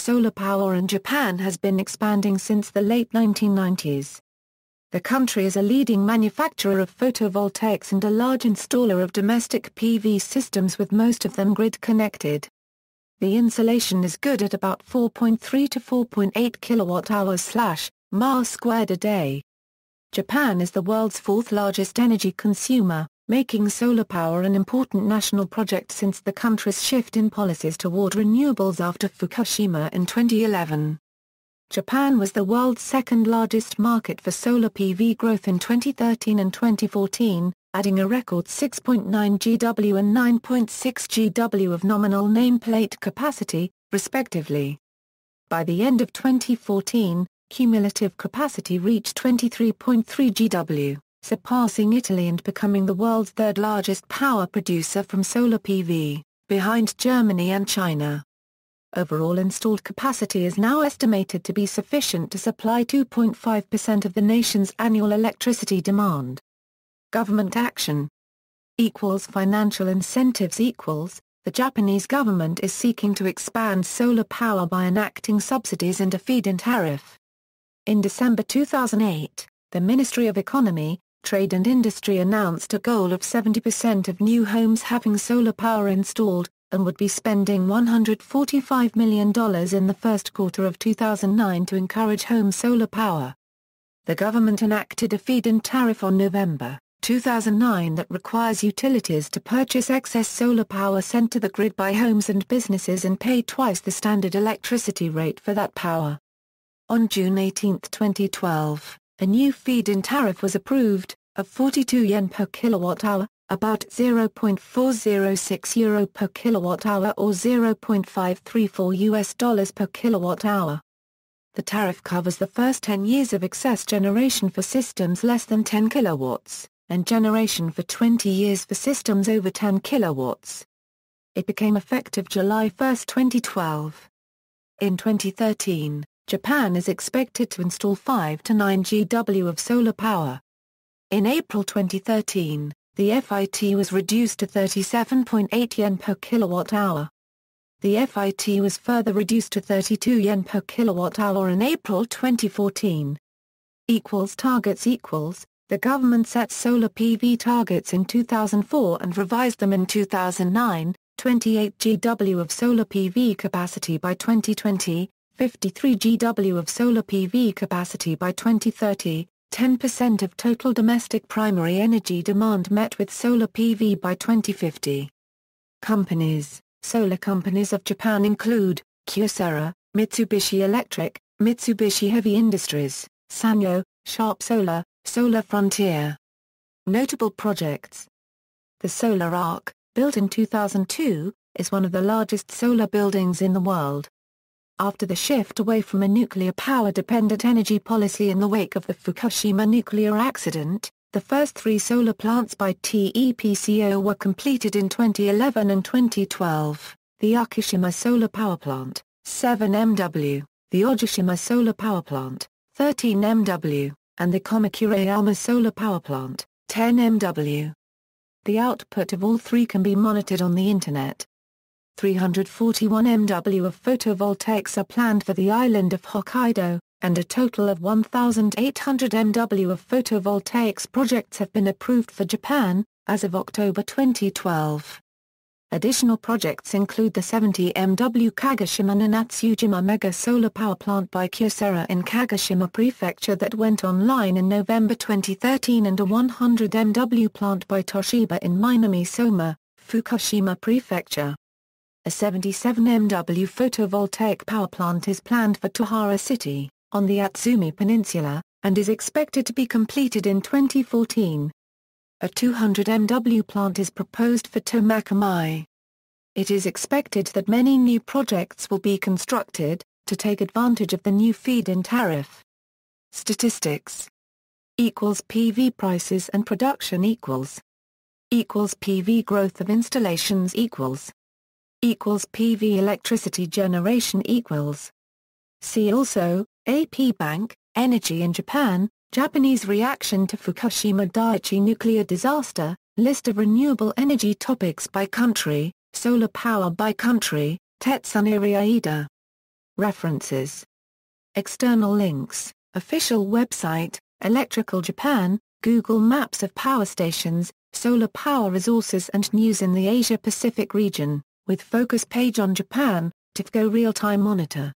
Solar power in Japan has been expanding since the late 1990s. The country is a leading manufacturer of photovoltaics and a large installer of domestic PV systems, with most of them grid-connected. The insolation is good at about 4.3 to 4.8 kilowatt-hours/miles squared a day. Japan is the world's fourth largest energy consumer, making solar power an important national project since the country's shift in policies toward renewables after Fukushima in 2011. Japan was the world's second-largest market for solar PV growth in 2013 and 2014, adding a record 6.9 GW and 9.6 GW of nominal nameplate capacity, respectively. By the end of 2014, cumulative capacity reached 23.3 GW, surpassing Italy and becoming the world's third-largest power producer from solar PV, behind Germany and China. Overall installed capacity is now estimated to be sufficient to supply 2.5% of the nation's annual electricity demand. Government action equals financial incentives equals, the Japanese government is seeking to expand solar power by enacting subsidies and a feed-in tariff. In December 2008, the Ministry of Economy, Trade and Industry announced a goal of 70% of new homes having solar power installed, and would be spending $145 million in the first quarter of 2009 to encourage home solar power. The government enacted a feed-in tariff on November 2009 that requires utilities to purchase excess solar power sent to the grid by homes and businesses and pay twice the standard electricity rate for that power. On June 18, 2012, a new feed-in tariff was approved, of 42 yen per kilowatt-hour, about €0.406 per kilowatt-hour or $0.534 per kilowatt-hour. The tariff covers the first 10 years of excess generation for systems less than 10 kilowatts, and generation for 20 years for systems over 10 kilowatts. It became effective July 1, 2012. In 2013, Japan is expected to install 5 to 9 GW of solar power. In April 2013, the FIT was reduced to 37.8 yen per kilowatt-hour. The FIT was further reduced to 32 yen per kilowatt-hour in April 2014. Targets equals, the government set solar PV targets in 2004 and revised them in 2009, 28 GW of solar PV capacity by 2020, 53 GW of solar PV capacity by 2030, 10% of total domestic primary energy demand met with solar PV by 2050. Companies. Solar companies of Japan include, Kyocera, Mitsubishi Electric, Mitsubishi Heavy Industries, Sanyo, Sharp Solar, Solar Frontier. Notable projects. The Solar Arc, built in 2002, is one of the largest solar buildings in the world. After the shift away from a nuclear power-dependent energy policy in the wake of the Fukushima nuclear accident, the first 3 solar plants by TEPCO were completed in 2011 and 2012, the Fukushima Solar Power Plant, 7 MW, the Ojishima Solar Power Plant, 13 MW, and the Komakurayama Solar Power Plant, 10 MW. The output of all 3 can be monitored on the Internet. 341 MW of photovoltaics are planned for the island of Hokkaido, and a total of 1,800 MW of photovoltaics projects have been approved for Japan, as of October 2012. Additional projects include the 70 MW Kagoshima-Nanatsujima Mega Solar Power Plant by Kyocera in Kagoshima Prefecture that went online in November 2013 and a 100 MW plant by Toshiba in Minami-Soma, Fukushima Prefecture. A 77 MW photovoltaic power plant is planned for Tohara City, on the Atsumi Peninsula, and is expected to be completed in 2014. A 200 MW plant is proposed for Tomakomai. It is expected that many new projects will be constructed, to take advantage of the new feed-in tariff. Statistics. PV prices and production PV growth of installations PV electricity generation See also, AP Bank, Energy in Japan, Japanese reaction to Fukushima Daiichi nuclear disaster, list of renewable energy topics by country, solar power by country, Tetsunori Aida. References. External links, official website, Electrical Japan, Google Maps of power stations, solar power resources and news in the Asia-Pacific region, with focus page on Japan, TIFCO real-time monitor.